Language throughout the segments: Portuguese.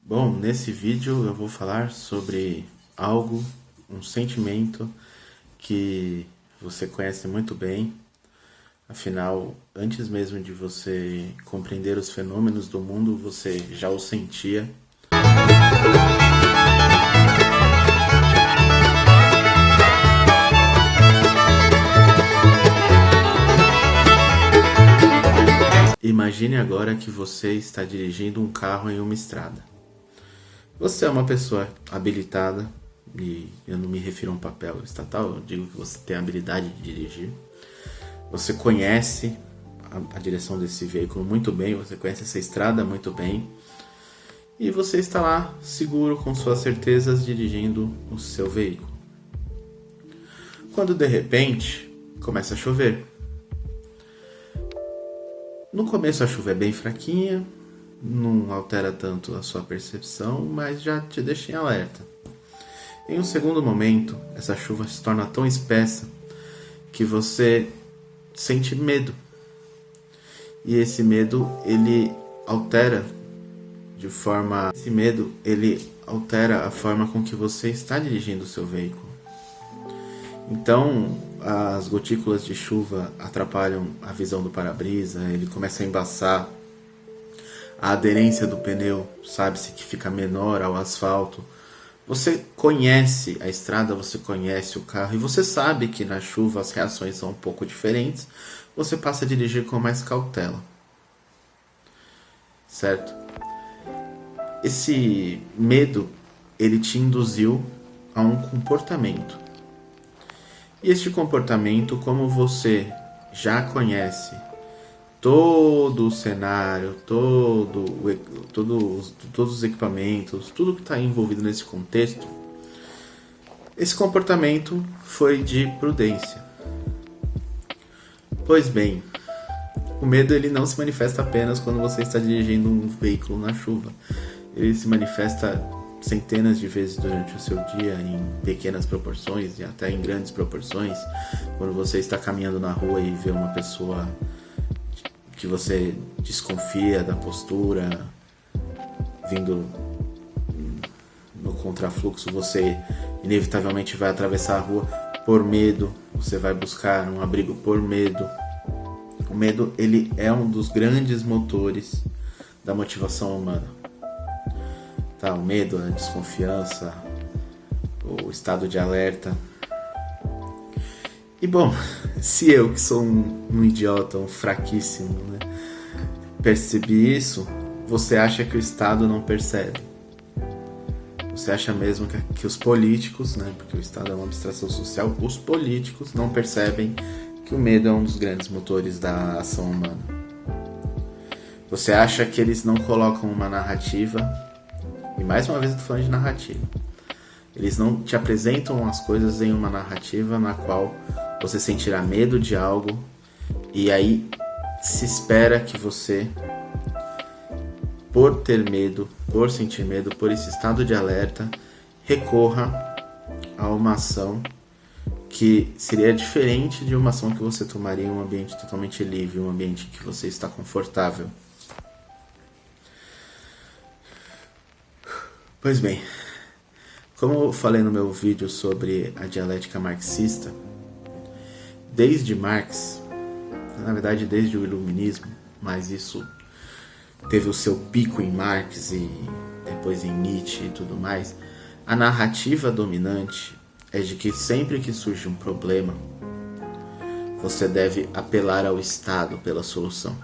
Bom, nesse vídeo eu vou falar sobre algo, um sentimento que você conhece muito bem. Afinal, antes mesmo de você compreender os fenômenos do mundo, você já o sentia. Imagine agora que você está dirigindo um carro em uma estrada. Você é uma pessoa habilitada, e eu não me refiro a um papel estatal, eu digo que você tem a habilidade de dirigir. Você conhece a direção desse veículo muito bem, você conhece essa estrada muito bem. E você está lá, seguro, com suas certezas, dirigindo o seu veículo. Quando de repente começa a chover. No começo a chuva é bem fraquinha, não altera tanto a sua percepção, mas já te deixa em alerta. Em um segundo momento, essa chuva se torna tão espessa que você sente medo. E esse medo, ele altera a forma com que você está dirigindo o seu veículo. Então, as gotículas de chuva atrapalham a visão do para-brisa, ele começa a embaçar. A aderência do pneu, sabe-se que fica menor ao asfalto. Você conhece a estrada, você conhece o carro e você sabe que na chuva as reações são um pouco diferentes. Você passa a dirigir com mais cautela. Certo? Esse medo, ele te induziu a um comportamento. E este comportamento, como você já conhece todo o cenário, todos os equipamentos, tudo que está envolvido nesse contexto, esse comportamento foi de prudência. Pois bem, o medo ele não se manifesta apenas quando você está dirigindo um veículo na chuva. Ele se manifesta centenas de vezes durante o seu dia, em pequenas proporções e até em grandes proporções. Quando você está caminhando na rua e vê uma pessoa que você desconfia da postura, vindo no contrafluxo, você inevitavelmente vai atravessar a rua por medo, você vai buscar um abrigo por medo. O medo, ele é um dos grandes motores da motivação humana. Tá, o medo, a desconfiança, o estado de alerta. E bom, se eu, que sou um idiota, um fraquíssimo, né, percebi isso, você acha que o Estado não percebe? Você acha mesmo que os políticos, né, porque o Estado é uma abstração social, os políticos não percebem que o medo é um dos grandes motores da ação humana? Você acha que eles não colocam uma narrativa? E mais uma vez eu tô falando de narrativa. Eles não te apresentam as coisas em uma narrativa na qual você sentirá medo de algo e aí se espera que você, por ter medo, por sentir medo, por esse estado de alerta, recorra a uma ação que seria diferente de uma ação que você tomaria em um ambiente totalmente livre, um ambiente que você está confortável. Pois bem, como eu falei no meu vídeo sobre a dialética marxista, desde Marx, na verdade desde o iluminismo, mas isso teve o seu pico em Marx e depois em Nietzsche e tudo mais, a narrativa dominante é de que sempre que surge um problema, você deve apelar ao Estado pela solução.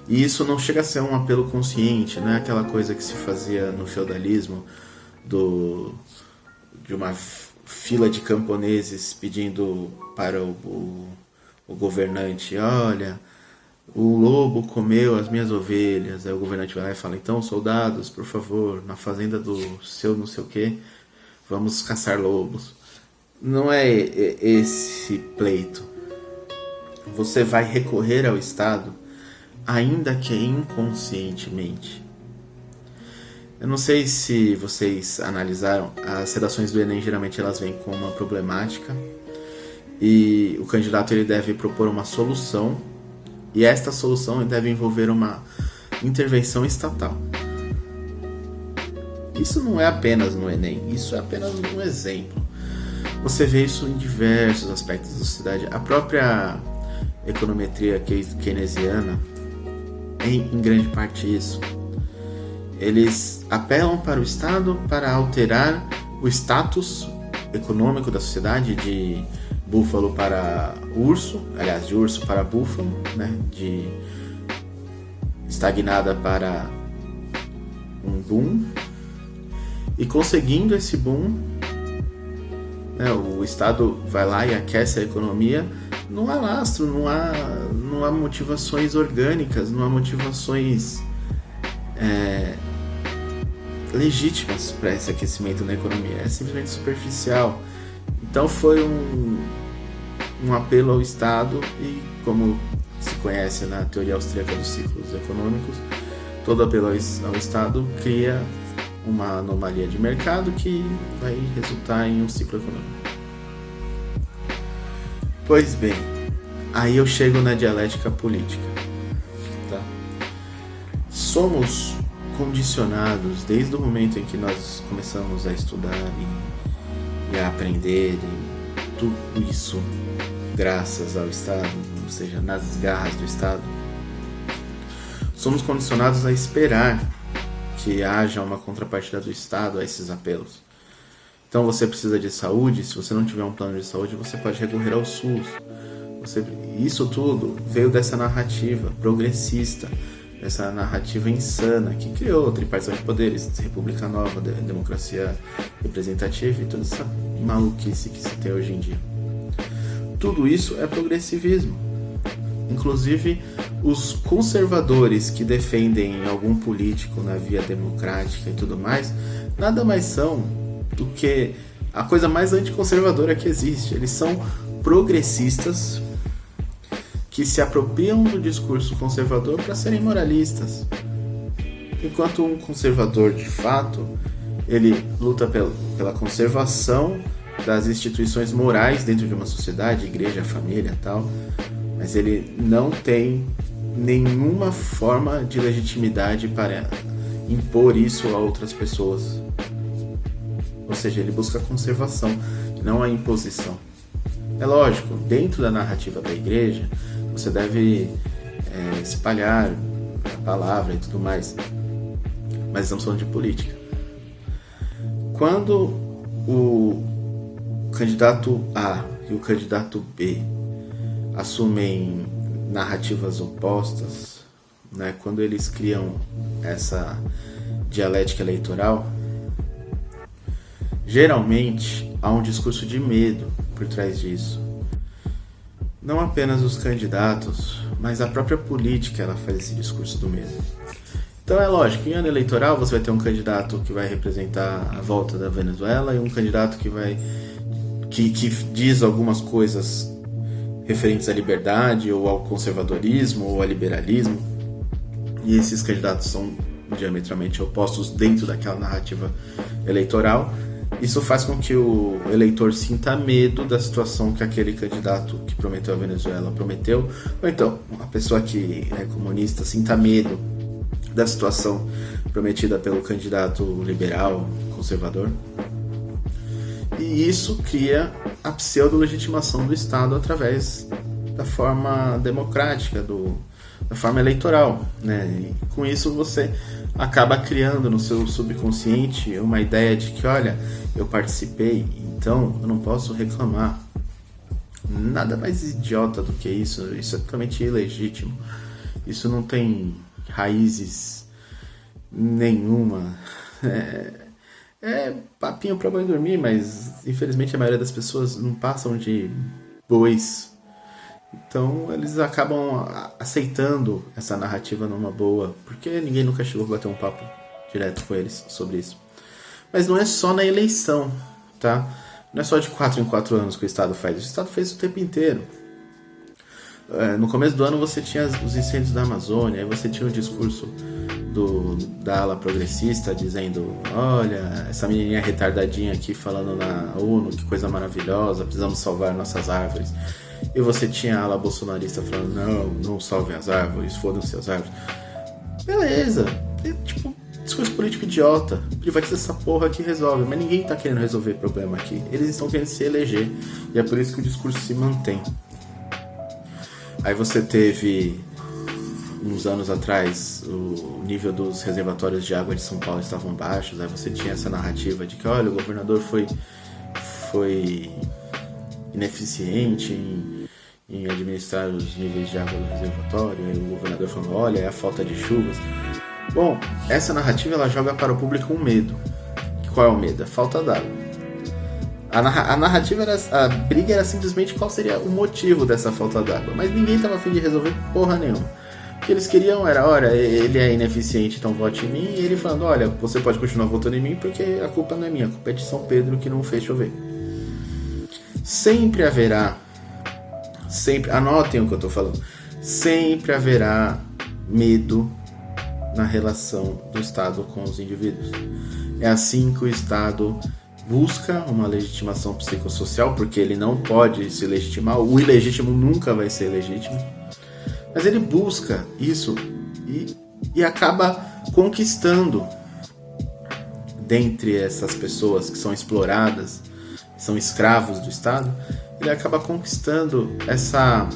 E isso não chega a ser um apelo consciente, não é aquela coisa que se fazia no feudalismo de uma fila de camponeses pedindo para o governante: olha, o lobo comeu as minhas ovelhas. Aí o governante vai lá e fala: então, soldados, por favor, na fazenda do seu não sei o que, vamos caçar lobos. Não é esse pleito. Você vai recorrer ao Estado, ainda que inconscientemente. Eu não sei se vocês analisaram, as redações do Enem geralmente elas vêm com uma problemática e o candidato ele deve propor uma solução e esta solução deve envolver uma intervenção estatal. Isso não é apenas no Enem, isso é apenas um exemplo. Você vê isso em diversos aspectos da sociedade. A própria econometria keynesiana é em grande parte isso. Eles apelam para o Estado para alterar o status econômico da sociedade, de búfalo para urso, aliás, de urso para búfalo, né? De estagnada para um boom, e conseguindo esse boom, né, o Estado vai lá e aquece a economia. Não há lastro, não há motivações orgânicas, não há motivações legítimas para esse aquecimento na economia, é simplesmente superficial. Então foi um apelo ao Estado, e como se conhece na teoria austríaca dos ciclos econômicos, todo apelo ao Estado cria uma anomalia de mercado que vai resultar em um ciclo econômico. Pois bem, aí eu chego na dialética política. Tá? Somos condicionados desde o momento em que nós começamos a estudar e a aprender, e tudo isso graças ao Estado, ou seja, nas garras do Estado. Somos condicionados a esperar que haja uma contrapartida do Estado a esses apelos. Então você precisa de saúde, se você não tiver um plano de saúde, você pode recorrer ao SUS. Isso tudo veio dessa narrativa progressista, dessa narrativa insana que criou a tripartição de poderes, república nova, democracia representativa e toda essa maluquice que se tem hoje em dia. Tudo isso é progressivismo. Inclusive, os conservadores que defendem algum político na via democrática e tudo mais, nada mais são do que a coisa mais anticonservadora que existe. Eles são progressistas que se apropriam do discurso conservador para serem moralistas. Enquanto um conservador, de fato, ele luta pela conservação das instituições morais dentro de uma sociedade, igreja, família e tal, mas ele não tem nenhuma forma de legitimidade para impor isso a outras pessoas. Ou seja, ele busca a conservação, não a imposição. É lógico, dentro da narrativa da igreja, você deve espalhar a palavra e tudo mais, mas estamos falando de política. Quando o candidato A e o candidato B assumem narrativas opostas, né, quando eles criam essa dialética eleitoral, geralmente há um discurso de medo por trás disso. Não apenas os candidatos, mas a própria política, ela faz esse discurso do medo. Então é lógico, em ano eleitoral você vai ter um candidato que vai representar a volta da Venezuela e um candidato que diz algumas coisas referentes à liberdade ou ao conservadorismo ou ao liberalismo, e esses candidatos são diametralmente opostos dentro daquela narrativa eleitoral. Isso faz com que o eleitor sinta medo da situação que aquele candidato que prometeu a Venezuela prometeu, ou então a pessoa que é comunista sinta medo da situação prometida pelo candidato liberal, conservador. E isso cria a pseudo-legitimação do Estado através da forma democrática, da forma eleitoral, né? E com isso você acaba criando no seu subconsciente uma ideia de que, olha, eu participei, então eu não posso reclamar. Nada mais idiota do que isso. Isso é totalmente ilegítimo. Isso não tem raízes nenhuma. É papinho pra boi dormir, mas infelizmente a maioria das pessoas não passam de bois. Então eles acabam aceitando essa narrativa numa boa, porque ninguém nunca chegou a bater um papo direto com eles sobre isso. Mas não é só na eleição, tá? Não é só de 4 em 4 anos que o Estado faz. O Estado fez o tempo inteiro. No começo do ano você tinha os incêndios da Amazônia, aí você tinha o discurso da ala progressista dizendo, olha, essa menininha retardadinha aqui falando na ONU, que coisa maravilhosa, precisamos salvar nossas árvores. E você tinha a ala bolsonarista falando, não salvem as árvores, fodam-se as árvores. Beleza, Discurso político idiota. Privatiza essa porra que resolve. Mas ninguém tá querendo resolver problema aqui. Eles estão querendo se eleger. E é por isso que o discurso se mantém. Aí você teve, uns anos atrás, o nível dos reservatórios de água de São Paulo estavam baixos. Aí você tinha essa narrativa de que, olha, o governador foi ineficiente em administrar os níveis de água do reservatório. Aí o governador falando, olha, é a falta de chuvas. Bom, essa narrativa ela joga para o público um medo. Qual é o medo? A falta d'água. A narrativa, a briga era simplesmente qual seria o motivo dessa falta d'água. Mas ninguém estava a fim de resolver porra nenhuma. O que eles queriam era, olha, ele é ineficiente, então vote em mim. E ele falando, olha, você pode continuar votando em mim porque a culpa não é minha, a culpa é de São Pedro que não fez chover. Sempre haverá, anotem o que eu estou falando, sempre haverá medo na relação do Estado com os indivíduos. É assim que o Estado busca uma legitimação psicossocial, porque ele não pode se legitimar, o ilegítimo nunca vai ser legítimo, mas ele busca isso e acaba conquistando, dentre essas pessoas que são exploradas, são escravos do Estado, ele acaba conquistando essa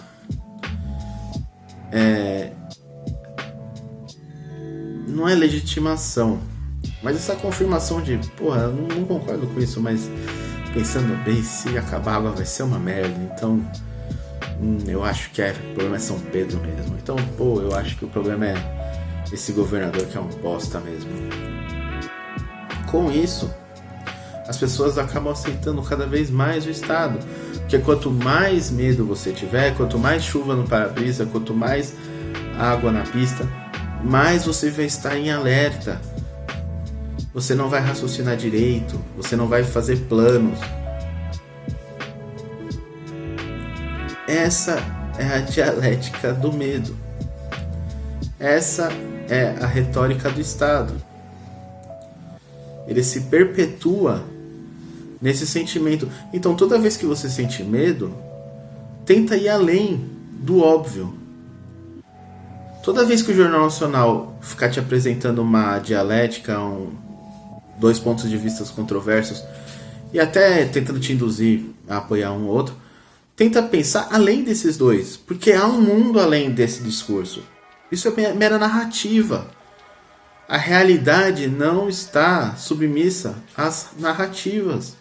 não é legitimação, mas essa confirmação de, porra, eu não concordo com isso, mas pensando bem, se acabar a água vai ser uma merda, então eu acho que o problema é São Pedro mesmo. Então, pô, eu acho que o problema é esse governador que é um bosta mesmo. Com isso, as pessoas acabam aceitando cada vez mais o Estado, porque quanto mais medo você tiver, quanto mais chuva no para-brisa, quanto mais água na pista, mais você vai estar em alerta. Você não vai raciocinar direito, você não vai fazer planos. Essa é a dialética do medo. Essa é a retórica do Estado. Ele se perpetua nesse sentimento. Então, toda vez que você sente medo, tenta ir além do óbvio. Toda vez que o Jornal Nacional ficar te apresentando uma dialética, dois pontos de vista controversos, e até tentando te induzir a apoiar um ou outro, tenta pensar além desses dois, porque há um mundo além desse discurso. Isso é mera narrativa. A realidade não está submissa às narrativas.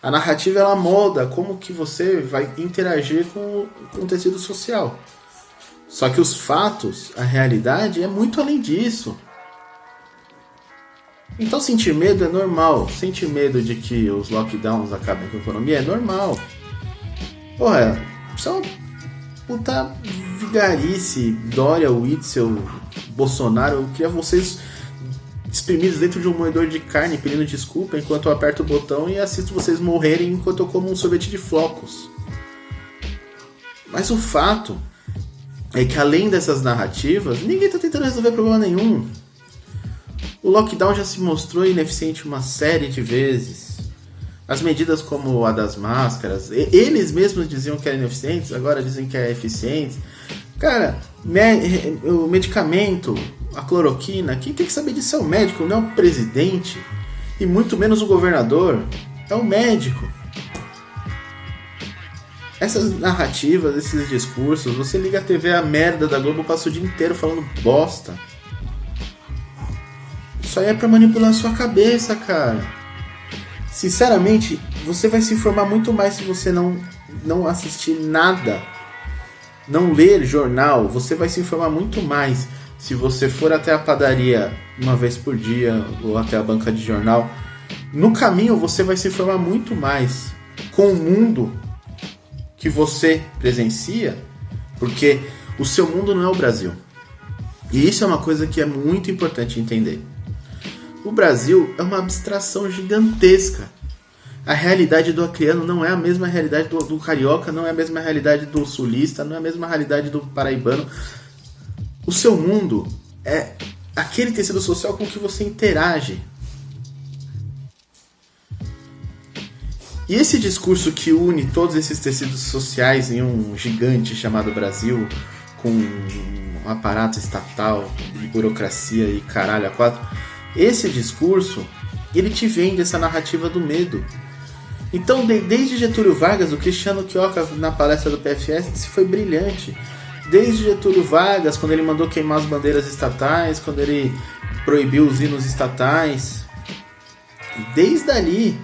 A narrativa ela molda como que você vai interagir com o tecido social. Só que os fatos, a realidade é muito além disso. Então sentir medo é normal. Sentir medo de que os lockdowns acabem com a economia é normal. Porra, isso é uma puta vigarice. Dória, Witzel, Bolsonaro, eu queria vocês espremidos dentro de um moedor de carne pedindo desculpa enquanto eu aperto o botão e assisto vocês morrerem enquanto eu como um sorvete de flocos. Mas o fato é que além dessas narrativas, ninguém está tentando resolver problema nenhum. O lockdown já se mostrou ineficiente uma série de vezes. As medidas como a das máscaras, eles mesmos diziam que eram ineficientes, agora dizem que é eficiente. Cara, o medicamento, a cloroquina, quem tem que saber disso é o médico, não é o presidente. E muito menos o governador, é o médico. Essas narrativas, esses discursos, você liga a TV, a merda da Globo passa o dia inteiro falando bosta. Isso aí é pra manipular a sua cabeça, cara. Sinceramente, você vai se informar muito mais se você não assistir nada, não ler jornal. Você vai se informar muito mais se você for até a padaria uma vez por dia ou até a banca de jornal. No caminho você vai se informar muito mais com o mundo que você presencia, porque o seu mundo não é o Brasil. E isso é uma coisa que é muito importante entender. O Brasil é uma abstração gigantesca. A realidade do acreano não é a mesma realidade do carioca, não é a mesma realidade do sulista, não é a mesma realidade do paraibano. O seu mundo é aquele tecido social com que você interage. E esse discurso que une todos esses tecidos sociais em um gigante chamado Brasil, com um aparato estatal de burocracia e caralho a quatro, Esse discurso, ele te vende essa narrativa do medo. Então, desde Getúlio Vargas, o Cristiano Quioca na palestra do PFS, isso foi brilhante. Desde Getúlio Vargas, quando ele mandou queimar as bandeiras estatais, quando ele proibiu os hinos estatais. Desde ali,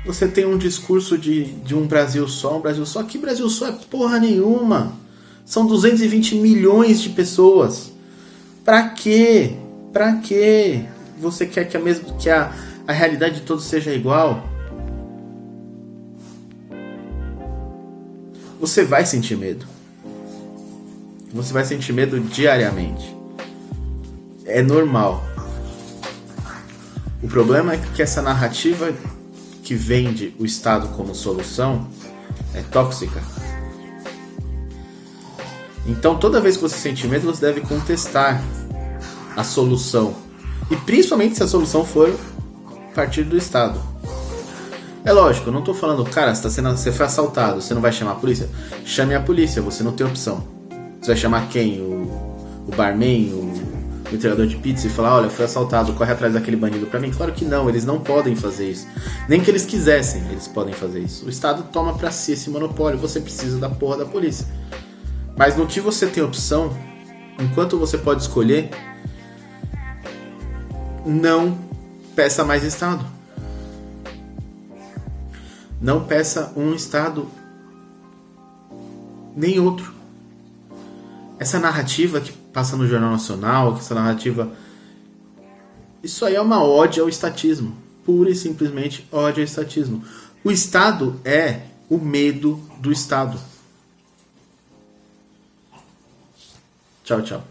você tem um discurso de um Brasil só, Que Brasil só é porra nenhuma. São 220 milhões de pessoas. Pra quê? Pra quê? Você quer que a realidade de todos seja igual? Você vai sentir medo. Você vai sentir medo diariamente. É normal. O problema é que essa narrativa que vende o Estado como solução é tóxica. Então, toda vez que você sente medo, você deve contestar a solução. E principalmente se a solução for partir do Estado. É lógico, eu não tô falando, cara, você foi assaltado, você não vai chamar a polícia? Chame a polícia, você não tem opção. Você vai chamar quem? O barman, o entregador de pizza e falar, olha, fui assaltado, corre atrás daquele bandido pra mim? Claro que não, eles não podem fazer isso. Nem que eles quisessem, eles podem fazer isso. O Estado toma pra si esse monopólio, você precisa da porra da polícia. Mas no que você tem opção, enquanto você pode escolher, não peça mais Estado. Não peça um Estado nem outro. Essa narrativa que passa no Jornal Nacional, essa narrativa... Isso aí é uma ode ao estatismo. Pura e simplesmente ode ao estatismo. O Estado é o medo do Estado. Tchau, tchau.